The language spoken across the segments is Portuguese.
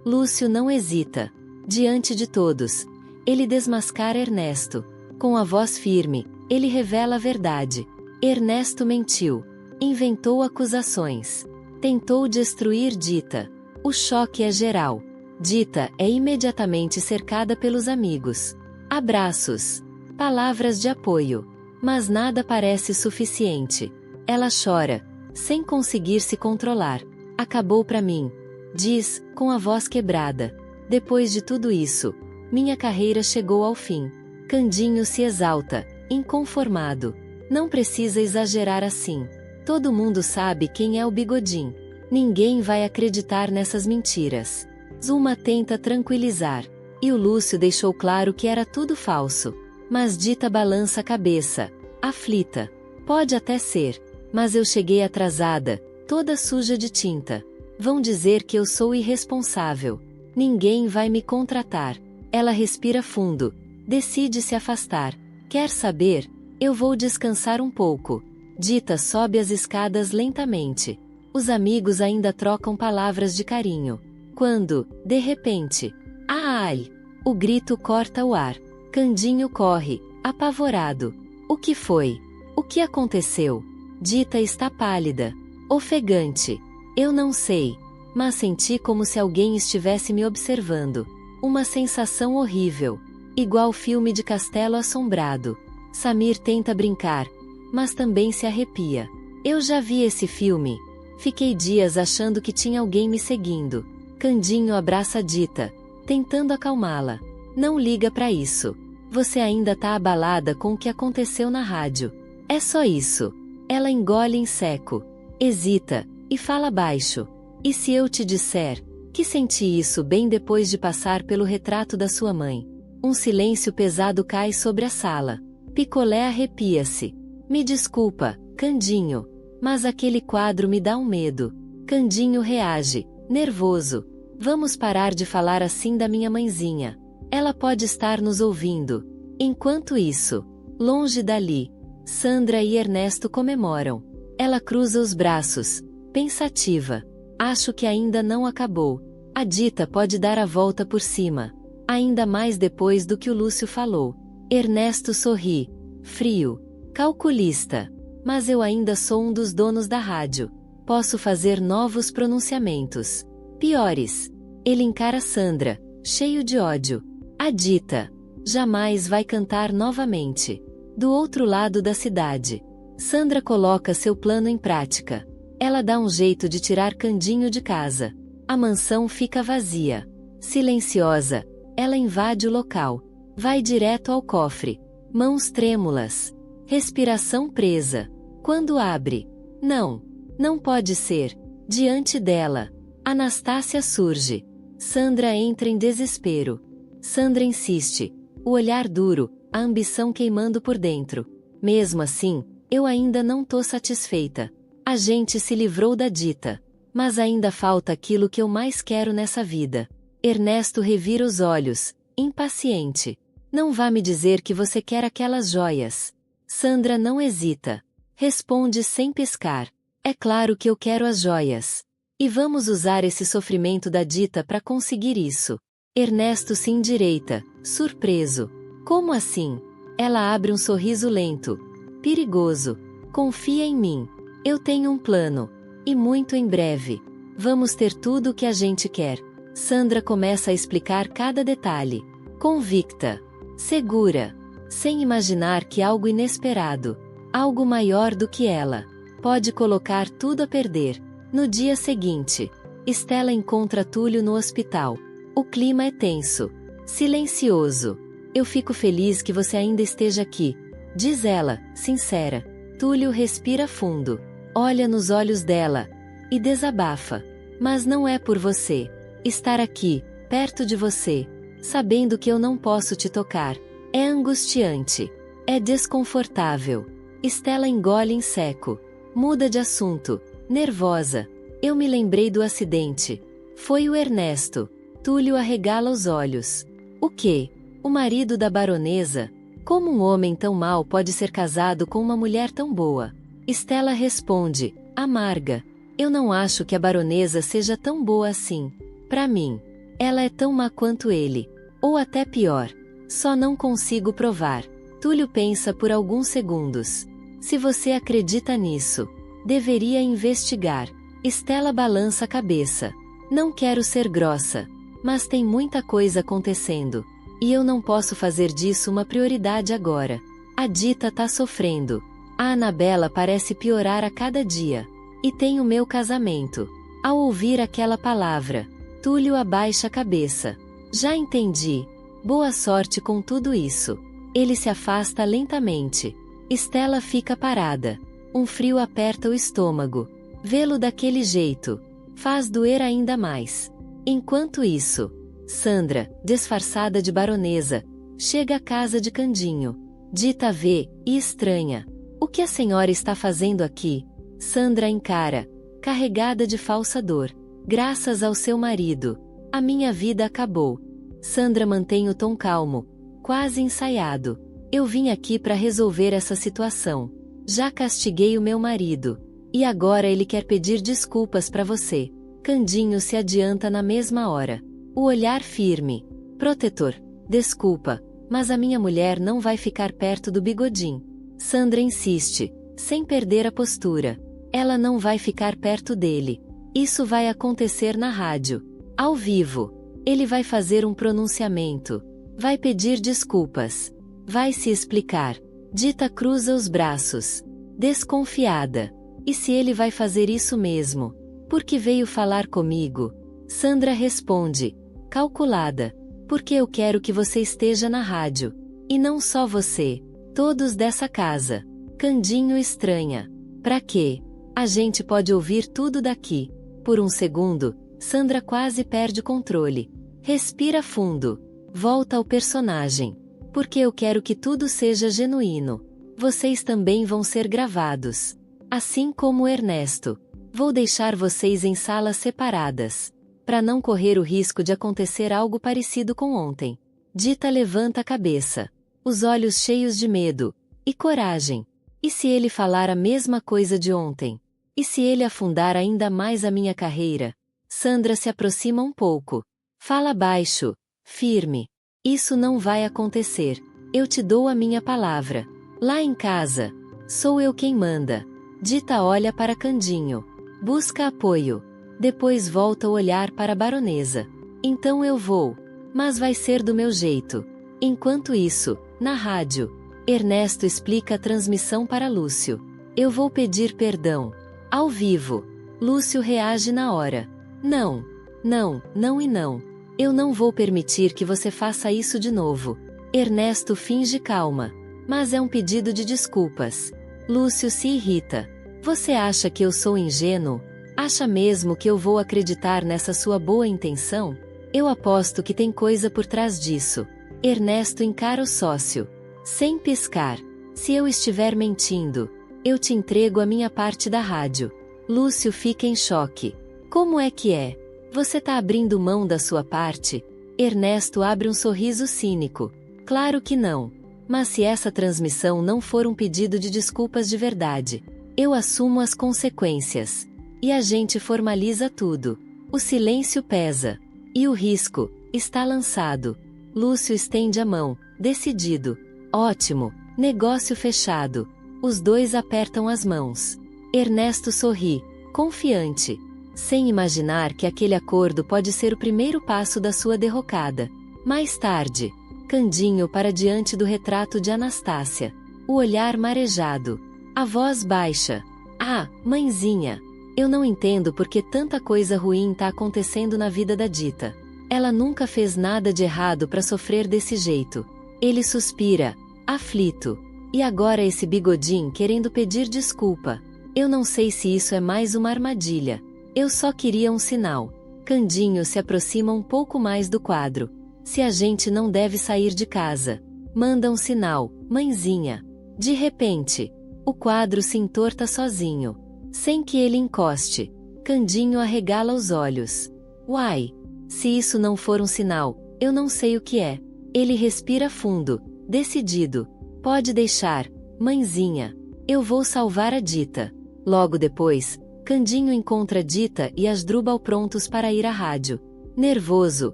Lúcio não hesita. Diante de todos, ele desmascara Ernesto. Com a voz firme, ele revela a verdade. Ernesto mentiu. Inventou acusações. Tentou destruir Dita. O choque é geral. Dita é imediatamente cercada pelos amigos. Abraços. Palavras de apoio. Mas nada parece suficiente. Ela chora, sem conseguir se controlar. Acabou pra mim. Diz, com a voz quebrada. Depois de tudo isso, minha carreira chegou ao fim. Candinho se exalta, inconformado. Não precisa exagerar assim. Todo mundo sabe quem é o Bigodinho. Ninguém vai acreditar nessas mentiras. Zuma tenta tranquilizar. E o Lúcio deixou claro que era tudo falso. Mas Dita balança a cabeça, aflita. Pode até ser, mas eu cheguei atrasada, toda suja de tinta. Vão dizer que eu sou irresponsável. Ninguém vai me contratar. Ela respira fundo, decide se afastar. Quer saber? Eu vou descansar um pouco. Dita sobe as escadas lentamente. Os amigos ainda trocam palavras de carinho. Quando, de repente, ai! O grito corta o ar. Candinho corre, apavorado. O que foi? O que aconteceu? Dita está pálida, ofegante. Eu não sei, mas senti como se alguém estivesse me observando. Uma sensação horrível, igual filme de Castelo Assombrado. Samir tenta brincar, mas também se arrepia. Eu já vi esse filme. Fiquei dias achando que tinha alguém me seguindo. Candinho abraça Dita, tentando acalmá-la. Não liga pra isso. Você ainda tá abalada com o que aconteceu na rádio. É só isso. Ela engole em seco. Hesita, e fala baixo. E se eu te disser que senti isso bem depois de passar pelo retrato da sua mãe? Um silêncio pesado cai sobre a sala. Picolé arrepia-se. Me desculpa, Candinho, mas aquele quadro me dá um medo. Candinho reage, nervoso. Vamos parar de falar assim da minha mãezinha. Ela pode estar nos ouvindo. Enquanto isso, longe dali, Sandra e Ernesto comemoram. Ela cruza os braços, pensativa. Acho que ainda não acabou. A Dita pode dar a volta por cima. Ainda mais depois do que o Lúcio falou. Ernesto sorri, frio, calculista. Mas eu ainda sou um dos donos da rádio. Posso fazer novos pronunciamentos. Piores. Ele encara Sandra, cheio de ódio. A Dita jamais vai cantar novamente. Do outro lado da cidade, Sandra coloca seu plano em prática. Ela dá um jeito de tirar Candinho de casa. A mansão fica vazia. Silenciosa, ela invade o local. Vai direto ao cofre. Mãos trêmulas. Respiração presa. Quando abre. Não pode ser. Diante dela, Anastácia surge. Sandra entra em desespero. Sandra insiste. O olhar duro, a ambição queimando por dentro. Mesmo assim, eu ainda não tô satisfeita. A gente se livrou da Dita. Mas ainda falta aquilo que eu mais quero nessa vida. Ernesto revira os olhos, impaciente. Não vá me dizer que você quer aquelas joias. Sandra não hesita. Responde sem piscar. É claro que eu quero as joias. E vamos usar esse sofrimento da Dita para conseguir isso. Ernesto se endireita, surpreso. Como assim? Ela abre um sorriso lento. Perigoso. Confia em mim. Eu tenho um plano. E muito em breve. Vamos ter tudo o que a gente quer. Sandra começa a explicar cada detalhe. Convicta. Segura. Sem imaginar que algo inesperado, algo maior do que ela, pode colocar tudo a perder. No dia seguinte, Estela encontra Túlio no hospital. O clima é tenso. Silencioso. Eu fico feliz que você ainda esteja aqui, diz ela, sincera. Túlio respira fundo. Olha nos olhos dela. E desabafa. Mas não é por você. Estar aqui, perto de você, sabendo que eu não posso te tocar, é angustiante. É desconfortável. Estela engole em seco. Muda de assunto. Nervosa. Eu me lembrei do acidente. Foi o Ernesto. Túlio arregala os olhos. O quê? O marido da baronesa? Como um homem tão mau pode ser casado com uma mulher tão boa? Estela responde, amarga. Eu não acho que a baronesa seja tão boa assim. Pra mim. Ela é tão má quanto ele. Ou até pior. Só não consigo provar. Túlio pensa por alguns segundos. Se você acredita nisso, deveria investigar. Estela balança a cabeça. Não quero ser grossa, mas tem muita coisa acontecendo. E eu não posso fazer disso uma prioridade agora. A Dita tá sofrendo. A Anabela parece piorar a cada dia. E tem o meu casamento. Ao ouvir aquela palavra, Túlio abaixa a cabeça. Já entendi. Boa sorte com tudo isso. Ele se afasta lentamente. Estela fica parada. Um frio aperta o estômago. Vê-lo daquele jeito faz doer ainda mais. Enquanto isso, Sandra, disfarçada de baronesa, chega à casa de Candinho. Dita vê e estranha. O que a senhora está fazendo aqui? Sandra encara, carregada de falsa dor. Graças ao seu marido, a minha vida acabou. Sandra mantém o tom calmo, quase ensaiado. Eu vim aqui para resolver essa situação. Já castiguei o meu marido. E agora ele quer pedir desculpas para você. Candinho se adianta na mesma hora. O olhar firme. Protetor. Desculpa, mas a minha mulher não vai ficar perto do Bigodim. Sandra insiste, sem perder a postura. Ela não vai ficar perto dele. Isso vai acontecer na rádio. Ao vivo. Ele vai fazer um pronunciamento. Vai pedir desculpas. Vai se explicar. Dita cruza os braços. Desconfiada. E se ele vai fazer isso mesmo? Porque veio falar comigo? Sandra responde, calculada. Porque eu quero que você esteja na rádio. E não só você. Todos dessa casa. Candinho estranha. Pra quê? A gente pode ouvir tudo daqui. Por um segundo, Sandra quase perde o controle. Respira fundo. Volta ao personagem. Porque eu quero que tudo seja genuíno. Vocês também vão ser gravados. Assim como Ernesto. Vou deixar vocês em salas separadas. Para não correr o risco de acontecer algo parecido com ontem. Dita levanta a cabeça. Os olhos cheios de medo. E coragem. E se ele falar a mesma coisa de ontem? E se ele afundar ainda mais a minha carreira? Sandra se aproxima um pouco. Fala baixo. Firme. Isso não vai acontecer. Eu te dou a minha palavra. Lá em casa. Sou eu quem manda. Dita olha para Candinho. Busca apoio. Depois volta o olhar para a baronesa. Então eu vou. Mas vai ser do meu jeito. Enquanto isso, na rádio, Ernesto explica a transmissão para Lúcio. Eu vou pedir perdão. Ao vivo. Lúcio reage na hora. Não. Não, não e não. Eu não vou permitir que você faça isso de novo. Ernesto finge calma. Mas é um pedido de desculpas. Lúcio se irrita. Você acha que eu sou ingênuo? Acha mesmo que eu vou acreditar nessa sua boa intenção? Eu aposto que tem coisa por trás disso. Ernesto encara o sócio. Sem piscar. Se eu estiver mentindo, eu te entrego a minha parte da rádio. Lúcio fica em choque. Como é que é? Você tá abrindo mão da sua parte? Ernesto abre um sorriso cínico. Claro que não. Mas se essa transmissão não for um pedido de desculpas de verdade, eu assumo as consequências. E a gente formaliza tudo. O silêncio pesa. E o risco está lançado. Lúcio estende a mão, decidido. Ótimo, negócio fechado. Os dois apertam as mãos. Ernesto sorri, confiante, sem imaginar que aquele acordo pode ser o primeiro passo da sua derrocada. Mais tarde, Candinho para diante do retrato de Anastácia. O olhar marejado. A voz baixa. Ah, mãezinha. Eu não entendo por que tanta coisa ruim tá acontecendo na vida da Dita. Ela nunca fez nada de errado para sofrer desse jeito. Ele suspira, aflito. E agora esse Bigodim querendo pedir desculpa. Eu não sei se isso é mais uma armadilha. Eu só queria um sinal. Candinho se aproxima um pouco mais do quadro. Se a gente não deve sair de casa. Manda um sinal, mãezinha. De repente, o quadro se entorta sozinho. Sem que ele encoste. Candinho arregala os olhos. Uai! Se isso não for um sinal, eu não sei o que é. Ele respira fundo, decidido. Pode deixar, mãezinha. Eu vou salvar a Dita. Logo depois, Candinho encontra Dita e Asdrubal prontos para ir à rádio. Nervoso,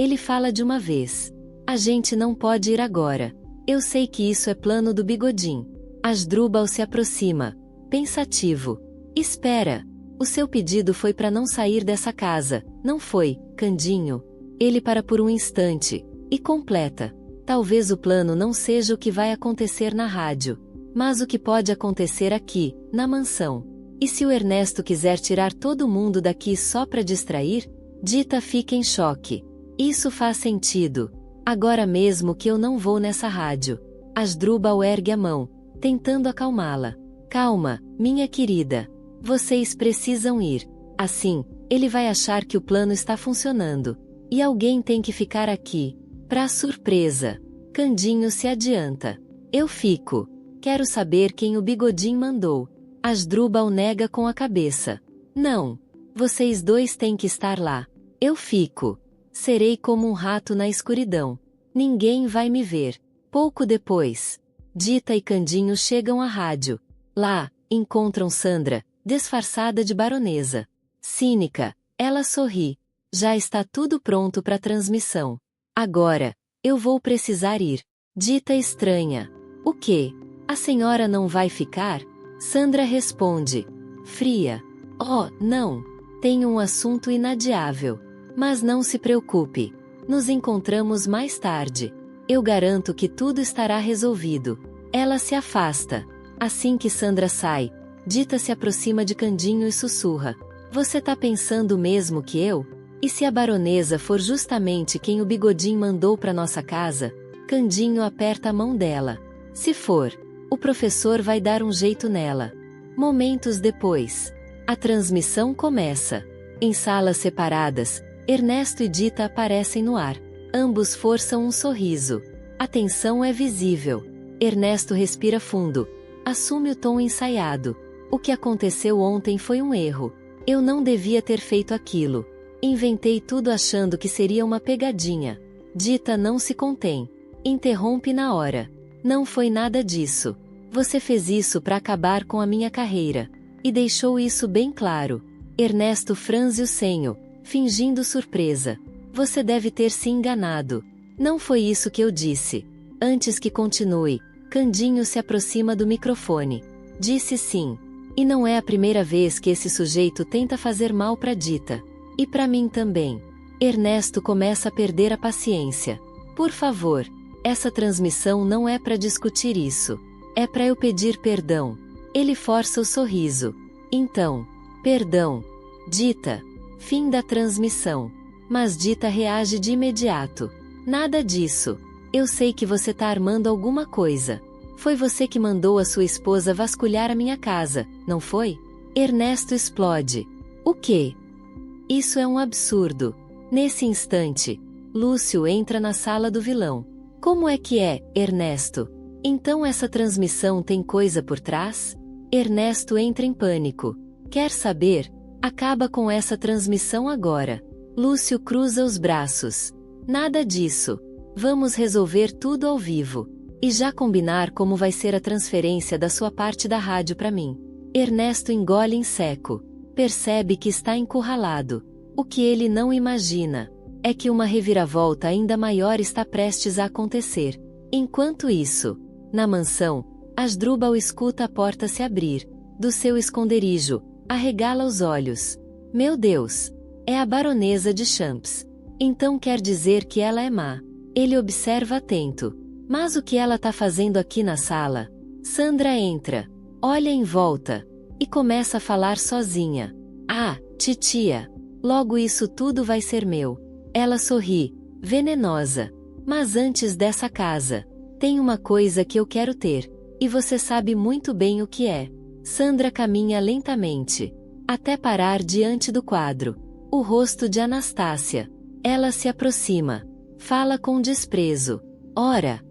Ele fala de uma vez. A gente não pode ir agora. Eu sei que isso é plano do Bigodinho. Asdrubal se aproxima, pensativo. Espera. O seu pedido foi para não sair dessa casa, não foi, Candinho? Ele para por um instante, e completa. Talvez o plano não seja o que vai acontecer na rádio, mas o que pode acontecer aqui, na mansão. E se o Ernesto quiser tirar todo mundo daqui só para distrair? Dita fica em choque. Isso faz sentido. Agora mesmo que eu não vou nessa rádio. Asdrubal ergue a mão, tentando acalmá-la. Calma, minha querida. Vocês precisam ir. Assim, ele vai achar que o plano está funcionando. E alguém tem que ficar aqui. Pra surpresa. Candinho se adianta. Eu fico. Quero saber quem o Bigodinho mandou. Asdrubal nega com a cabeça. Não. Vocês dois têm que estar lá. Eu fico. Serei como um rato na escuridão. Ninguém vai me ver. Pouco depois, Dita e Candinho chegam à rádio. Lá, encontram Sandra, disfarçada de baronesa. Cínica, ela sorri. Já está tudo pronto para a transmissão. Agora, eu vou precisar ir. Dita estranha. O quê? A senhora não vai ficar? Sandra responde. Fria. Oh, não. Tenho um assunto inadiável. Mas não se preocupe. Nos encontramos mais tarde. Eu garanto que tudo estará resolvido. Ela se afasta. Assim que Sandra sai, Dita se aproxima de Candinho e sussurra. Você tá pensando mesmo que eu? E se a baronesa for justamente quem o Bigodinho mandou para nossa casa? Candinho aperta a mão dela. Se for, o professor vai dar um jeito nela. Momentos depois, a transmissão começa. Em salas separadas, Ernesto e Dita aparecem no ar. Ambos forçam um sorriso. A tensão é visível. Ernesto respira fundo. Assume o tom ensaiado. O que aconteceu ontem foi um erro. Eu não devia ter feito aquilo. Inventei tudo achando que seria uma pegadinha. Dita não se contém. Interrompe na hora. Não foi nada disso. Você fez isso para acabar com a minha carreira. E deixou isso bem claro. Ernesto franze o senho, fingindo surpresa. Você deve ter se enganado. Não foi isso que eu disse. Antes que continue, Candinho se aproxima do microfone. Disse sim. E não é a primeira vez que esse sujeito tenta fazer mal para Dita. E para mim também. Ernesto começa a perder a paciência. Por favor, essa transmissão não é para discutir isso. É para eu pedir perdão. Ele força o sorriso. Então, perdão. Dita. Fim da transmissão. Mas Dita reage de imediato. Nada disso. Eu sei que você tá armando alguma coisa. Foi você que mandou a sua esposa vasculhar a minha casa, não foi? Ernesto explode. O quê? Isso é um absurdo. Nesse instante, Lúcio entra na sala do vilão. Como é que é, Ernesto? Então essa transmissão tem coisa por trás? Ernesto entra em pânico. Quer saber? Acaba com essa transmissão agora. Lúcio cruza os braços. Nada disso. Vamos resolver tudo ao vivo. E já combinar como vai ser a transferência da sua parte da rádio para mim. Ernesto engole em seco. Percebe que está encurralado. O que ele não imagina é que uma reviravolta ainda maior está prestes a acontecer. Enquanto isso, na mansão, Asdrubal escuta a porta se abrir. Do seu esconderijo, arregala os olhos. Meu Deus! É a baronesa de Champs. Então quer dizer que ela é má. Ele observa atento. Mas o que ela tá fazendo aqui na sala? Sandra entra, olha em volta, e começa a falar sozinha. Ah, titia! Logo isso tudo vai ser meu. Ela sorri, venenosa. Mas antes dessa casa, tem uma coisa que eu quero ter. E você sabe muito bem o que é. Sandra caminha lentamente, até parar diante do quadro. O rosto de Anastácia. Ela se aproxima. Fala com desprezo. Ora!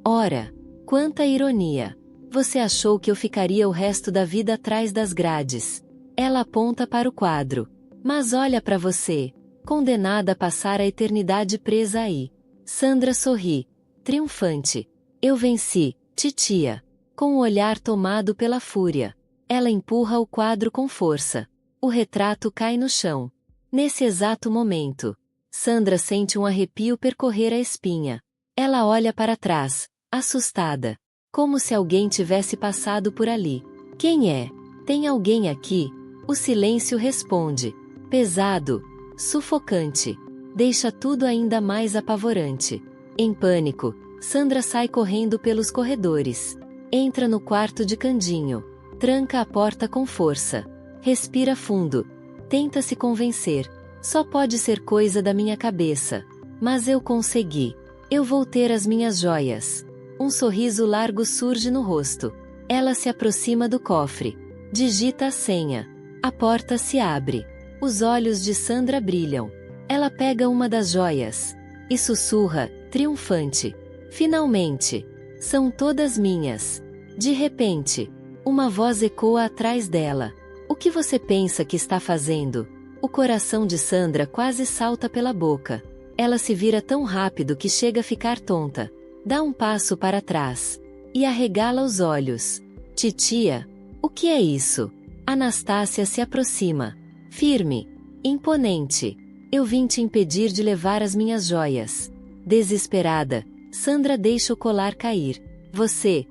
Ora! Quanta ironia! Você achou que eu ficaria o resto da vida atrás das grades. Ela aponta para o quadro. Mas olha para você. Condenada a passar a eternidade presa aí. Sandra sorri. Triunfante. Eu venci, titia. Com o olhar tomado pela fúria. Ela empurra o quadro com força. O retrato cai no chão. Nesse exato momento, Sandra sente um arrepio percorrer a espinha. Ela olha para trás, assustada. Como se alguém tivesse passado por ali. Quem é? Tem alguém aqui? O silêncio responde. Pesado, sufocante. Deixa tudo ainda mais apavorante. Em pânico, Sandra sai correndo pelos corredores. Entra no quarto de Candinho. Tranca a porta com força. Respira fundo. Tenta se convencer. Só pode ser coisa da minha cabeça. Mas eu consegui. Eu vou ter as minhas joias. Um sorriso largo surge no rosto. Ela se aproxima do cofre. Digita a senha. A porta se abre. Os olhos de Sandra brilham. Ela pega uma das joias. E sussurra, triunfante. Finalmente! São todas minhas. De repente, uma voz ecoa atrás dela. O que você pensa que está fazendo? O coração de Sandra quase salta pela boca. Ela se vira tão rápido que chega a ficar tonta. Dá um passo para trás. E arregala os olhos. Titia? O que é isso? Anastácia se aproxima. Firme. Imponente. Eu vim te impedir de levar as minhas joias. Desesperada, Sandra deixa o colar cair. Você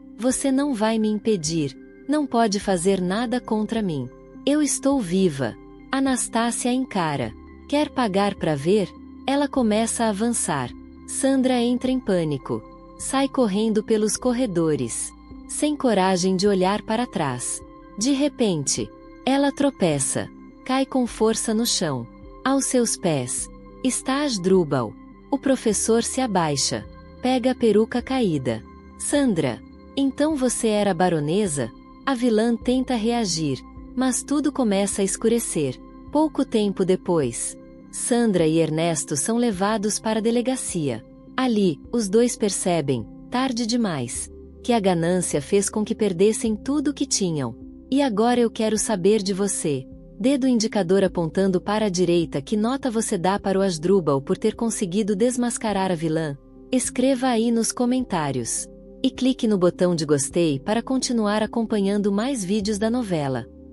não vai me impedir. Não pode fazer nada contra mim. Eu estou viva. Anastácia encara. Quer pagar para ver? Ela começa a avançar. Sandra entra em pânico. Sai correndo pelos corredores. Sem coragem de olhar para trás. De repente, ela tropeça. Cai com força no chão. Aos seus pés está Asdrúbal. O professor se abaixa. Pega a peruca caída. Sandra, então você era a baronesa? A vilã tenta reagir, mas tudo começa a escurecer. Pouco tempo depois, Sandra e Ernesto são levados para a delegacia. Ali, os dois percebem, tarde demais, que a ganância fez com que perdessem tudo o que tinham. E agora eu quero saber de você. Dedo indicador apontando para a direita. Que nota você dá para o Asdrúbal por ter conseguido desmascarar a vilã? Escreva aí nos comentários. E clique no botão de gostei para continuar acompanhando mais vídeos da novela.